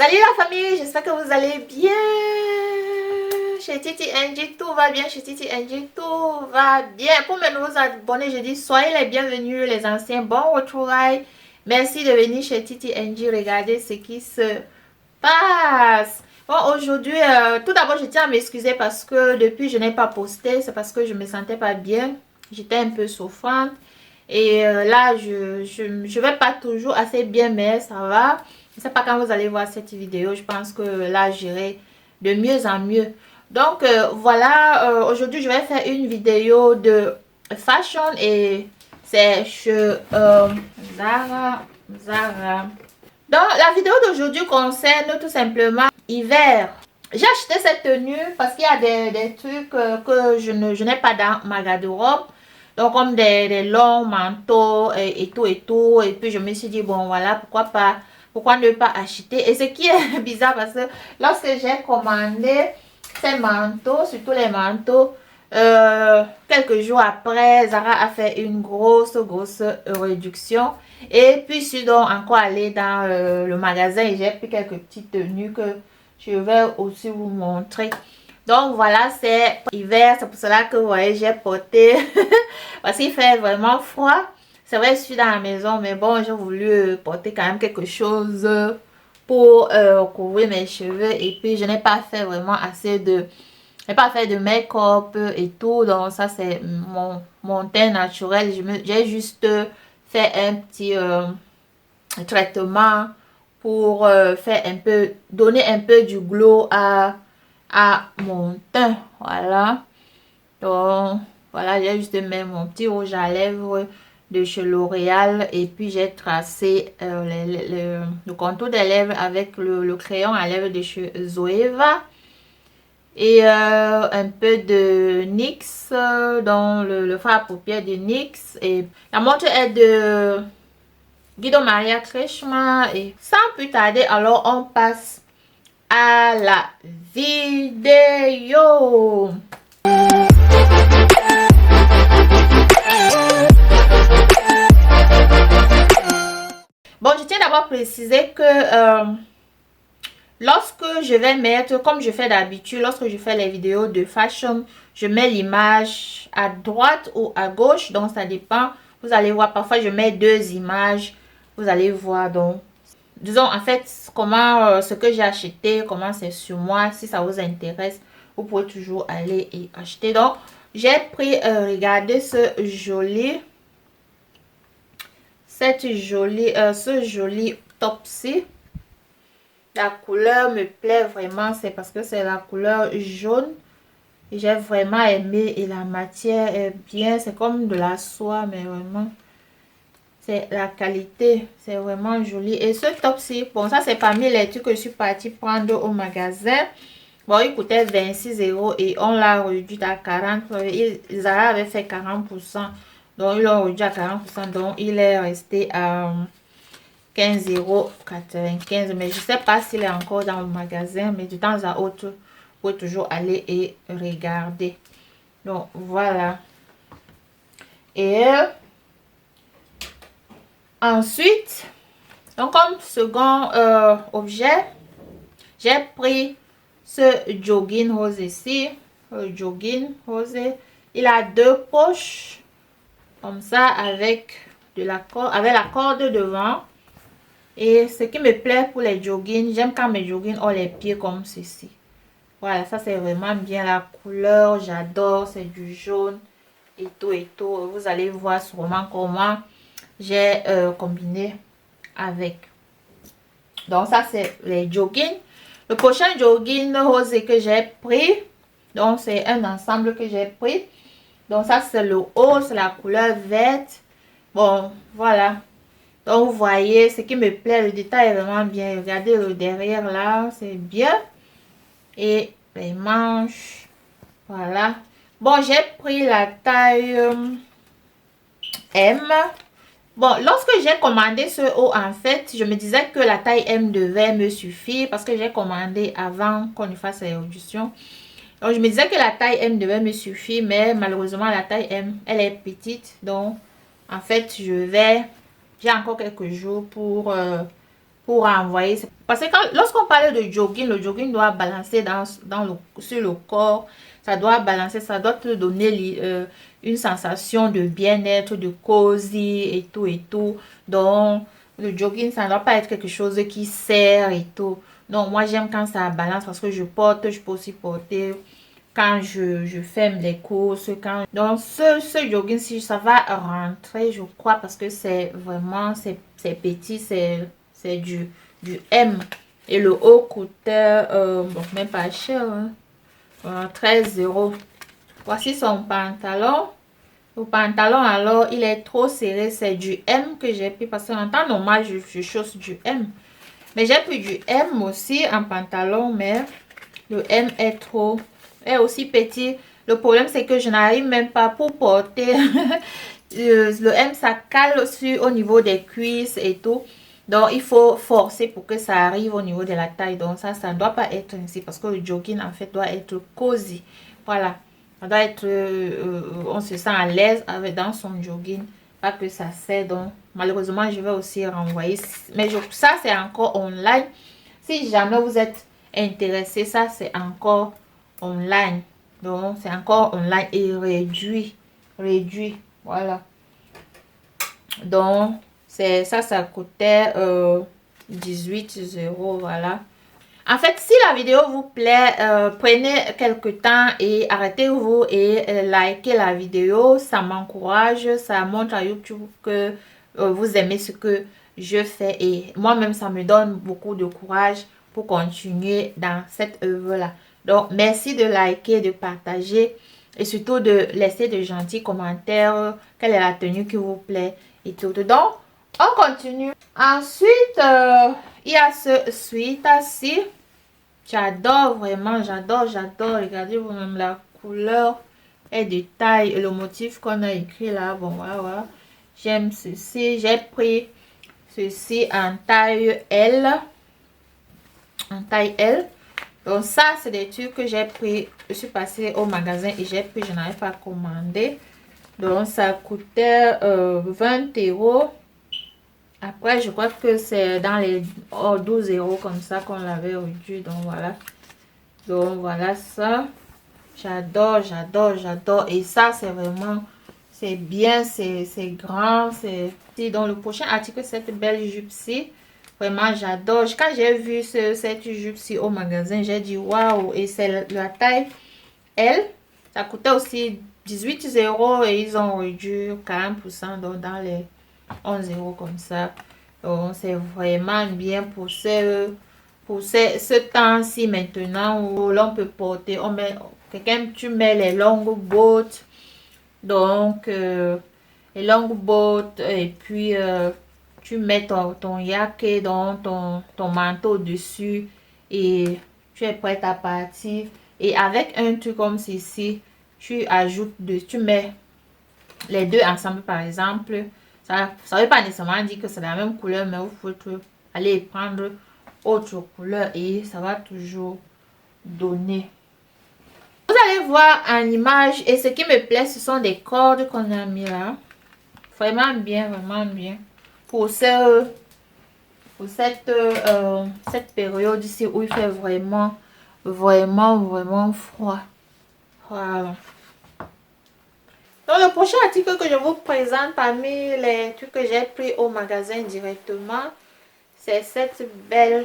Salut la famille, j'espère que vous allez bien. Chez Titi NG, tout va bien. Chez Titi NG, tout va bien. Pour mes nouveaux abonnés, je dis soyez les bienvenus, les anciens, bon retrouvailles. Merci de venir chez Titi NG, regardez ce qui se passe. Bon, aujourd'hui, tout d'abord, je tiens à m'excuser parce que depuis, je n'ai pas posté. C'est parce que je me sentais pas bien. J'étais un peu souffrante. Et là, je vais pas toujours assez bien, mais ça va. Je ne sais pas quand vous allez voir cette vidéo. Je pense que là, j'irai de mieux en mieux. Donc, voilà. Aujourd'hui, je vais faire une vidéo de fashion. Et c'est chez Zara. Donc, la vidéo d'aujourd'hui concerne tout simplement hiver. J'ai acheté cette tenue parce qu'il y a des trucs que je n'ai pas dans ma garde-robe. Donc, comme des longs manteaux et tout et tout. Et puis, je me suis dit, bon, voilà, pourquoi pas, pourquoi ne pas acheter. Et ce qui est bizarre, parce que lorsque j'ai commandé ces manteaux, surtout les manteaux, quelques jours après, Zara a fait une grosse réduction. Et puis, je suis donc encore allée dans le magasin et j'ai pris quelques petites tenues que je vais aussi vous montrer. Donc voilà, c'est hiver, c'est pour cela que vous voyez, j'ai porté parce qu'il fait vraiment froid. C'est vrai, je suis dans la maison, mais bon, j'ai voulu porter quand même quelque chose pour couvrir mes cheveux. Et puis, je n'ai pas fait vraiment assez de... Je n'ai pas fait de make-up et tout. Donc, ça, c'est mon teint naturel. J'ai juste fait un petit traitement pour faire un peu... Donner un peu du glow à mon teint. Voilà. Donc, voilà, j'ai juste mis mon petit rouge à lèvres de chez L'Oréal. Et puis, j'ai tracé le contour des lèvres avec le crayon à lèvres de chez Zoeva. Et un peu de NYX, dans le fard à paupières de NYX. Et la montre est de Guido Maria Kretschmann. Et sans plus tarder, alors on passe à la vidéo. Bon, je tiens d'abord à préciser que lorsque je vais mettre, comme je fais d'habitude, lorsque je fais les vidéos de fashion, je mets l'image à droite ou à gauche, donc ça dépend. Vous allez voir, parfois je mets deux images, vous allez voir donc. Disons en fait comment ce que j'ai acheté, comment c'est sur moi. Si ça vous intéresse, vous pouvez toujours aller et acheter. Donc j'ai pris, regardez ce joli top-ci. La couleur me plaît vraiment, c'est parce que c'est la couleur jaune. J'ai vraiment aimé et la matière est bien, c'est comme de la soie, mais vraiment c'est la qualité, c'est vraiment joli. Et ce top-ci, bon, ça c'est parmi les trucs que je suis partie prendre au magasin. Bon, il coûtait 26 € et on l'a réduit à 40. Zara avait fait 40%, donc ils l'ont réduit à 40%, donc il est resté à 15,95 €. Mais je ne sais pas s'il est encore dans le magasin, mais de temps à autre, vous pouvez toujours aller et regarder. Donc voilà. Et ensuite, donc comme second objet, j'ai pris ce jogging rose ici. Jogging rose. Il a deux poches comme ça avec la corde devant. Et ce qui me plaît pour les joggings, j'aime quand mes joggings ont les pieds comme ceci. Voilà, ça c'est vraiment bien la couleur, j'adore, c'est du jaune et tout et tout. Vous allez voir sûrement comment j'ai combiné avec. Donc ça c'est les joggings. Le prochain jogging rose que j'ai pris, donc c'est un ensemble que j'ai pris. Donc ça c'est le haut, c'est la couleur verte. Bon, voilà. Donc vous voyez, ce qui me plaît, le détail est vraiment bien. Regardez le derrière là, c'est bien. Et les manches, voilà. Bon, j'ai pris la taille M. Bon, lorsque j'ai commandé ce haut, en fait, je me disais que la taille M devait me suffire parce que j'ai commandé avant qu'on ne fasse les réductions. Donc, je me disais que la taille M devait me suffire, mais malheureusement, la taille M, elle est petite. Donc, en fait, j'ai encore quelques jours pour pour envoyer. Parce que lorsqu'on parle de jogging, le jogging doit balancer sur le corps. Ça doit balancer, ça doit te donner une sensation de bien-être, de cosy et tout et tout. Donc, le jogging, ça ne doit pas être quelque chose qui serre et tout. Donc, moi, j'aime quand ça balance parce que je peux aussi porter quand je ferme les courses. Donc, ce jogging, si ça va rentrer, je crois, parce que c'est vraiment, c'est petit, c'est du M. Et le haut coûtait, bon, même pas cher, hein, 13 euros. Voici son pantalon. Le pantalon, alors, il est trop serré. C'est du M que j'ai pris parce qu'en temps normal, je chausse du M. Mais j'ai pris du M aussi en pantalon, mais le M est aussi petit. Le problème, c'est que je n'arrive même pas pour porter. Le M, ça cale aussi au niveau des cuisses et tout. Donc, il faut forcer pour que ça arrive au niveau de la taille. Donc, ça ne doit pas être ainsi parce que le jogging, en fait, doit être cosy. Voilà. Ça doit être... on se sent à l'aise dans son jogging. Pas que ça serre. Donc, malheureusement, je vais aussi renvoyer. Mais ça, c'est encore online. Si jamais vous êtes intéressé, ça, c'est encore online. Donc, c'est encore online et réduit. Réduit. Voilà. Donc, ça coûtait 18 euros. Voilà. En fait, si la vidéo vous plaît, prenez quelques temps et arrêtez-vous et likez la vidéo. Ça m'encourage, ça montre à YouTube que vous aimez ce que je fais. Et moi-même, ça me donne beaucoup de courage pour continuer dans cette œuvre-là. Donc, merci de liker, de partager et surtout de laisser de gentils commentaires. Quelle est la tenue qui vous plaît et tout. Donc, on continue. Ensuite, il y a ce sweat-ci. J'adore vraiment, j'adore. Regardez vous-même la couleur et de taille et le motif qu'on a écrit là. Bon, voilà. J'aime ceci. J'ai pris ceci en taille L. En taille L. Donc ça, c'est des trucs que j'ai pris. Je suis passée au magasin et j'ai pris, je n'avais pas commandé. Donc ça coûtait 20 euros. Après, je crois que c'est dans les 12 euros comme ça qu'on l'avait réduit. Donc voilà. Donc voilà ça. J'adore. Et ça, c'est vraiment, c'est bien, c'est grand. Donc le prochain article, cette belle jupe-ci. Vraiment, j'adore. Quand j'ai vu cette jupe-ci au magasin, j'ai dit waouh. Et c'est la taille L. Ça coûtait aussi 18 euros et ils ont réduit 40%. Donc dans les 11 euros comme ça. Donc c'est vraiment bien pour ce temps-ci maintenant où l'on peut porter. Tu mets les longues bottes. Donc les longues bottes et puis tu mets ton yak et ton manteau dessus et tu es prête à partir. Et avec un truc comme ceci, tu mets les deux ensemble par exemple. Ça ne veut pas nécessairement dire que c'est la même couleur, mais vous pouvez aller prendre autre couleur et ça va toujours donner. Vous allez voir en image et ce qui me plaît, ce sont des cordes qu'on a mis là. Vraiment bien. Pour cette période ici où il fait vraiment froid. Voilà. Donc le prochain article que je vous présente parmi les trucs que j'ai pris au magasin directement, c'est cette belle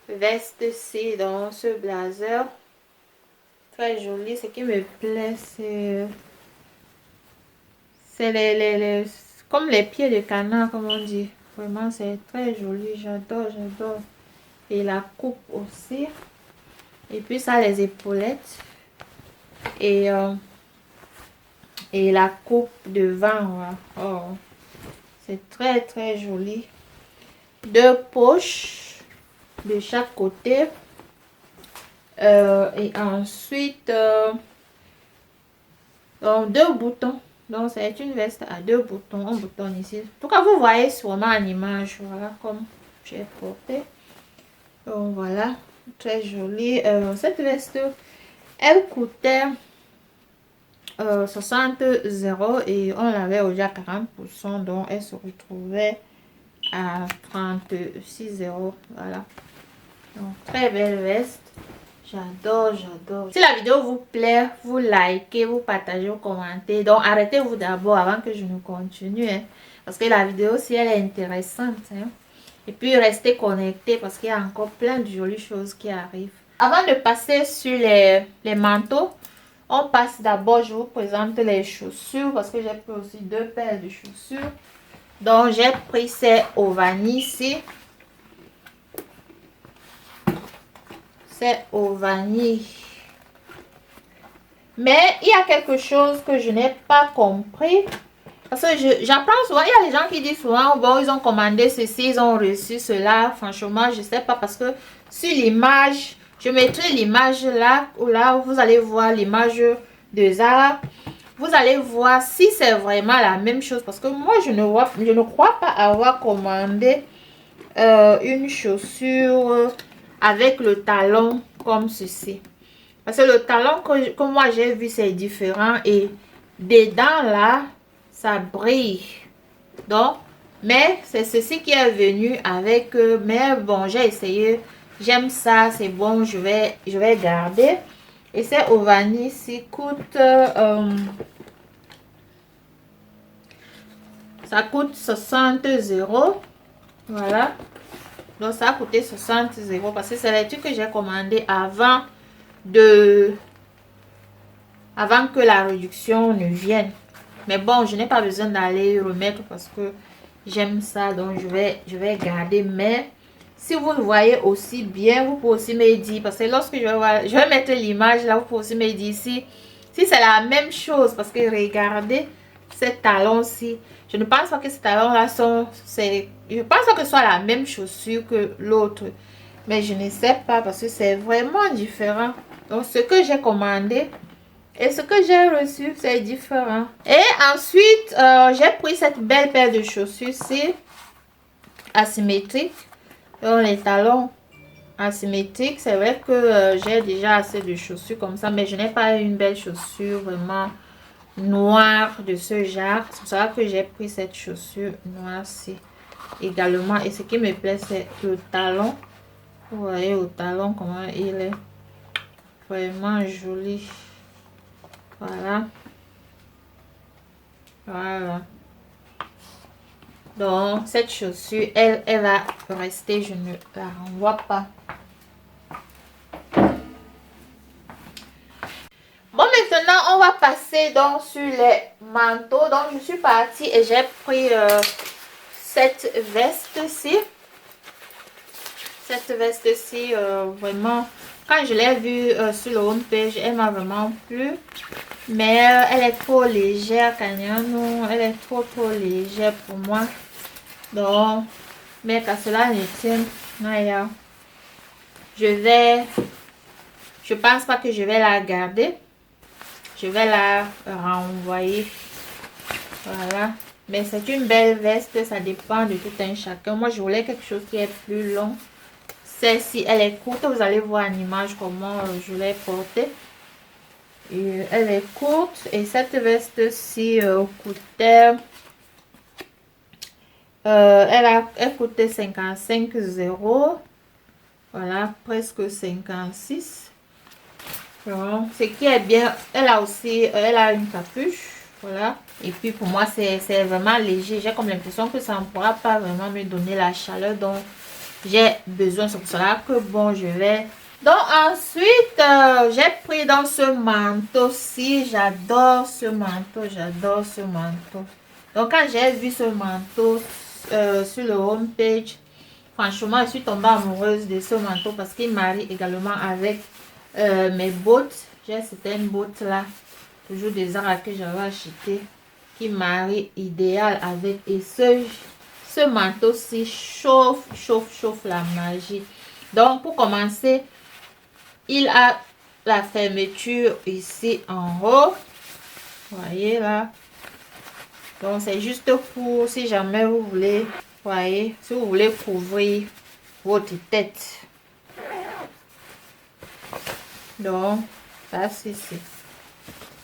veste-ci, dans ce blazer. Très joli. Ce qui me plaît, c'est comme les pieds de canard, comme on dit. Vraiment, c'est très joli. J'adore. Et la coupe aussi. Et puis ça, les épaulettes. Et la coupe devant. Voilà. Oh, c'est très joli. Deux poches de chaque côté. Et ensuite, donc deux boutons. Donc c'est une veste à deux boutons. Un bouton ici. En tout cas, vous voyez sûrement en image. Voilà comme j'ai porté. Donc voilà. Très jolie. Cette veste, elle coûtait 60 € et on l'avait déjà à 40%. Donc elle se retrouvait à 36 €. Voilà. Donc, très belle veste. J'adore, j'adore. Si la vidéo vous plaît, vous likez, vous partagez, vous commentez. Donc, arrêtez-vous d'abord avant que je ne continue. Hein, parce que la vidéo, si elle est intéressante. Hein, et puis, restez connectés parce qu'il y a encore plein de jolies choses qui arrivent. Avant de passer sur les manteaux, on passe d'abord, je vous présente les chaussures parce que j'ai pris aussi 2 paires de chaussures. Donc, j'ai pris ces Ovani ici. C'est Ovani. Mais il y a quelque chose que je n'ai pas compris. Parce que j'apprends souvent, il y a des gens qui disent souvent, bon, ils ont commandé ceci, ils ont reçu cela. Franchement, je ne sais pas parce que sur l'image, je mettrai l'image là où vous allez voir l'image de Zara. Vous allez voir si c'est vraiment la même chose. Parce que moi, je ne crois pas avoir commandé une chaussure avec le talon comme ceci. Parce que le talon que moi j'ai vu, c'est différent. Et dedans là, ça brille. Donc, mais c'est ceci qui est venu avec. Mais bon, j'ai essayé. J'aime ça, c'est bon. Je vais garder. Et c'est Ovani ici coûte. Ça coûte 60 €. Voilà. Donc ça a coûté 60 € parce que c'est les trucs que j'ai commandé avant que la réduction ne vienne. Mais bon, je n'ai pas besoin d'aller remettre parce que j'aime ça. Donc je vais garder. Mais si vous le voyez aussi bien, vous pouvez aussi me dire. Parce que lorsque je vais mettre l'image là, vous pouvez aussi me dire si c'est la même chose. Parce que regardez ces talons-ci. Je ne pense pas que ces talons-là je pense pas que ce soit la même chaussure que l'autre. Mais je ne sais pas parce que c'est vraiment différent. Donc ce que j'ai commandé et ce que j'ai reçu, c'est différent. Et ensuite, j'ai pris cette belle paire de chaussures-ci, asymétriques. Donc les talons asymétriques, c'est vrai que j'ai déjà assez de chaussures comme ça. Mais je n'ai pas une belle chaussure vraiment noire de ce genre. C'est pour ça que j'ai pris cette chaussure noire-ci également. Et ce qui me plaît, c'est le talon. Vous voyez au talon comment il est vraiment joli. Voilà. Voilà. Donc, cette chaussure, elle va rester. Je ne la renvoie pas. Bon, maintenant, on va passer donc sur les manteaux. Donc, je suis partie et j'ai pris cette veste-ci. Cette veste-ci, vraiment, quand je l'ai vue sur le homepage, elle m'a vraiment plu. Mais elle est trop légère, Kanyano. Elle est trop légère pour moi. Donc, mais qu'à cela ne tienne, Naya, je pense pas que je vais la garder. Je vais la renvoyer. Voilà. Mais c'est une belle veste, ça dépend de tout un chacun. Moi, je voulais quelque chose qui est plus long. Celle-ci, elle est courte. Vous allez voir en image comment je l'ai portée. Et elle est courte. Et cette veste-ci coûtait... elle coûtait 55 €. Voilà, presque 56. Donc, ce qui est bien, elle a aussi, elle a une capuche. Voilà. Et puis pour moi, c'est vraiment léger. J'ai comme l'impression que ça ne pourra pas vraiment me donner la chaleur dont j'ai besoin. C'est pour cela que bon, je vais... Donc ensuite, j'ai pris dans ce manteau-ci. J'adore ce manteau. J'adore ce manteau. Donc quand j'ai vu ce manteau sur le homepage, franchement, je suis tombée amoureuse de ce manteau parce qu'il marie également avec mes bottes. J'ai certaines bottes là, toujours des Zara que j'avais acheté, qui marie idéal avec. Et ce manteau-ci chauffe la magie. Donc pour commencer, il a la fermeture ici en haut. Vous voyez là. Donc c'est juste pour si jamais vous voulez, voyez, si vous voulez couvrir votre tête. Donc ça c'est ici.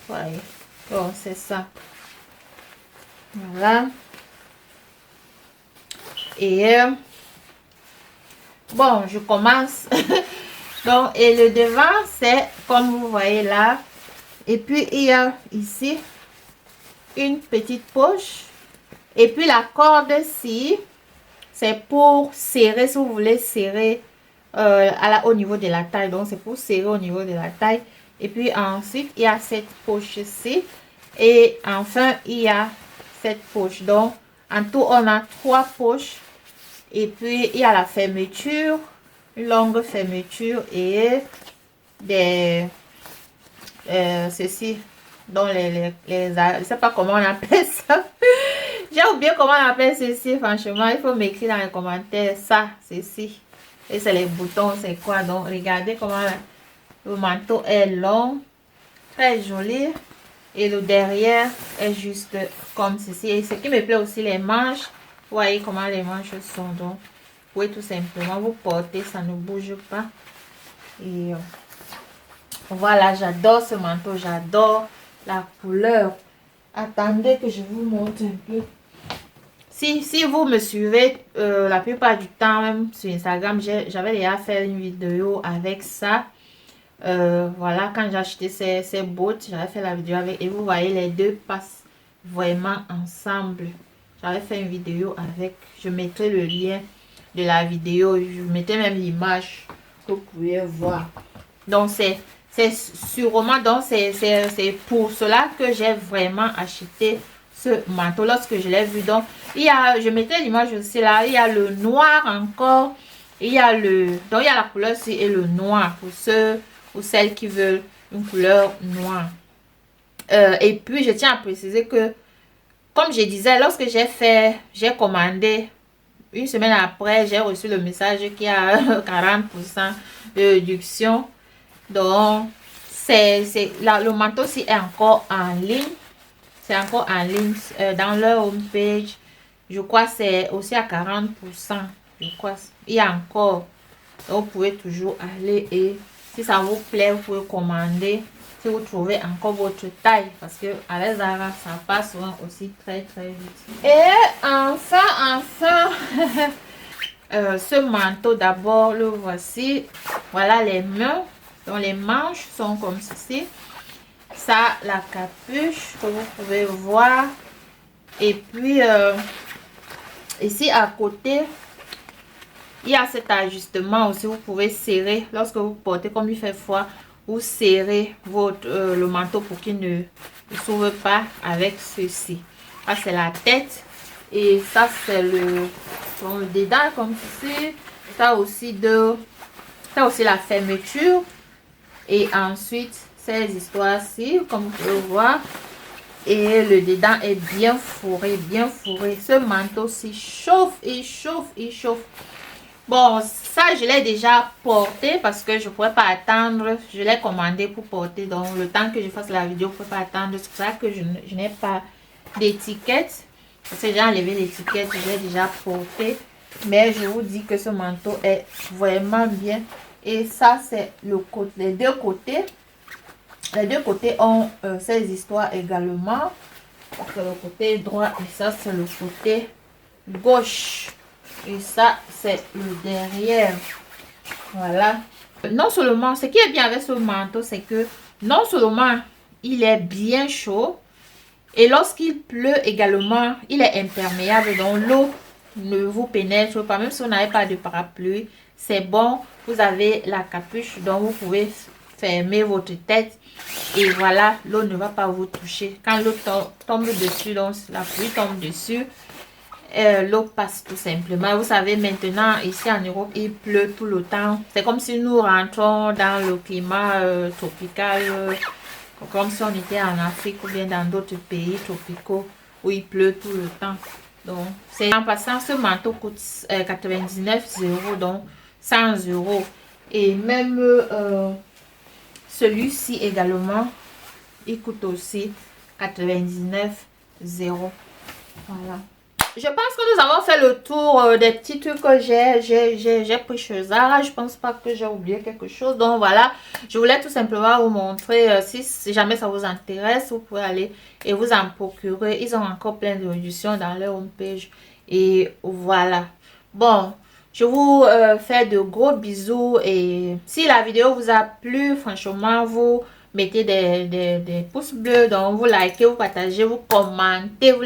Voyez. Donc c'est ça. Voilà. Et bon, je commence. Donc, et le devant, c'est comme vous voyez là. Et puis, il y a ici une petite poche. Et puis, la corde-ci, c'est pour serrer, si vous voulez serrer au niveau de la taille. Donc, c'est pour serrer au niveau de la taille. Et puis, ensuite, il y a cette poche-ci. Et enfin, il y a cette poche. Donc, en tout, on a 3 poches. Et puis, il y a la fermeture, une longue fermeture et des... ceci, donc je sais pas comment on appelle ça. J'ai oublié comment on appelle ceci, franchement. Il faut m'écrire dans les commentaires ça, ceci. Et c'est les boutons, c'est quoi. Donc, regardez comment le manteau est long, très joli. Et le derrière est juste comme ceci. Et ce qui me plaît aussi, les manches. Vous voyez comment les manches sont. Donc, vous pouvez tout simplement vous porter, ça ne bouge pas. Et voilà, j'adore ce manteau, j'adore la couleur. Attendez que je vous montre un peu. Si vous me suivez la plupart du temps, même sur Instagram, j'avais déjà fait une vidéo avec ça. Voilà, quand j'ai acheté ces bottes, j'avais fait la vidéo avec. Et vous voyez, les deux passent vraiment ensemble. J'avais fait une vidéo avec. Je mettrai le lien de la vidéo. Je mettais même l'image que vous pouvez voir. Donc, c'est sûrement, donc c'est pour cela que j'ai vraiment acheté ce manteau lorsque je l'ai vu. Donc, je mettais l'image aussi là. Il y a le noir encore. Il y a donc il y a la couleur ci et le noir pour ceux ou celles qui veulent une couleur noire. Et puis, je tiens à préciser que, comme je disais, lorsque j'ai commandé, une semaine après, j'ai reçu le message qu'il y a 40% de réduction. Donc, le manteau ci est encore en ligne. C'est encore en ligne dans leur homepage. Je crois que c'est aussi à 40%. Je crois. Il y a encore. Donc, vous pouvez toujours aller et si ça vous plaît, vous pouvez commander. Si vous trouvez encore votre taille. Parce que à la Zara, ça passe souvent aussi très très vite. Et enfin, ce manteau d'abord, le voici. Voilà les mains. Donc les manches sont comme ceci. Ça, la capuche que vous pouvez voir. Et puis, ici à côté, il y a cet ajustement aussi. Vous pouvez serrer. Lorsque vous portez, comme il fait froid, vous serrez le manteau pour qu'il ne s'ouvre pas avec ceci. Ça, c'est la tête. Et ça, c'est le dedans comme ceci. Ça aussi, la fermeture. Et ensuite, ces histoires-ci, comme vous pouvez voir. Et le dedans est bien fourré, bien fourré. Ce manteau-ci chauffe, il chauffe, il chauffe. Bon, ça, je l'ai déjà porté parce que je ne pourrais pas attendre. Je l'ai commandé pour porter. Donc, le temps que je fasse la vidéo, je ne peux pas attendre. C'est pour ça que je n'ai pas d'étiquette. Parce que j'ai enlevé l'étiquette, je l'ai déjà porté. Mais je vous dis que ce manteau est vraiment bien. Et ça, c'est les deux côtés. Les deux côtés ont ces histoires également. C'est le côté droit et ça, c'est le côté gauche. Et ça, c'est le derrière. Voilà. Non seulement, ce qui est bien avec ce manteau, c'est que non seulement il est bien chaud, et lorsqu'il pleut également, il est imperméable. Donc l'eau ne vous pénètre pas. Même si vous n'avez pas de parapluie, c'est bon. Vous avez la capuche, donc vous pouvez fermer votre tête. Et voilà, l'eau ne va pas vous toucher. Quand l'eau tombe dessus, donc la pluie tombe dessus, l'eau passe tout simplement. Vous savez, maintenant, ici en Europe, il pleut tout le temps. C'est comme si nous rentrons dans le climat tropical, comme si on était en Afrique ou bien dans d'autres pays tropicaux où il pleut tout le temps. Donc, c'est en passant, ce manteau coûte 99 €, donc 100 €. Et même celui-ci également, il coûte aussi 99 €. Voilà. Je pense que nous avons fait le tour des petits trucs que j'ai pris chez Zara. Je pense pas que j'ai oublié quelque chose. Donc voilà, je voulais tout simplement vous montrer. Si jamais ça vous intéresse, vous pouvez aller et vous en procurer. Ils ont encore plein de réductions dans leur homepage. Et voilà. Bon, je vous fais de gros bisous et si la vidéo vous a plu, franchement, vous mettez des pouces bleus, donc vous likez, vous partagez, vous commentez, vous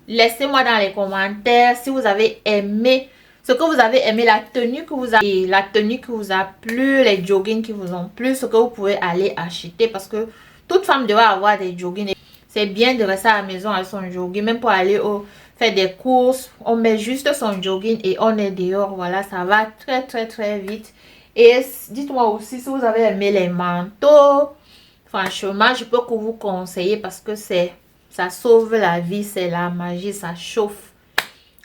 laissez-moi dans les commentaires si vous avez aimé ce que vous avez aimé, la tenue que vous a et la tenue qui vous a plu, les joggings qui vous ont plu, ce que vous pouvez aller acheter parce que toute femme devrait avoir des joggings. C'est bien de rester à la maison avec son jogging, même pour aller faire des courses, on met juste son jogging et on est dehors, voilà, ça va très vite. Et dites-moi aussi si vous avez aimé les manteaux, franchement, je peux que vous conseiller parce que ça sauve la vie, c'est la magie, ça chauffe.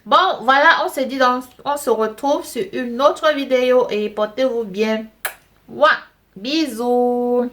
Bon, voilà, on se dit donc, on se retrouve sur une autre vidéo et portez-vous bien. Ouah, bisous.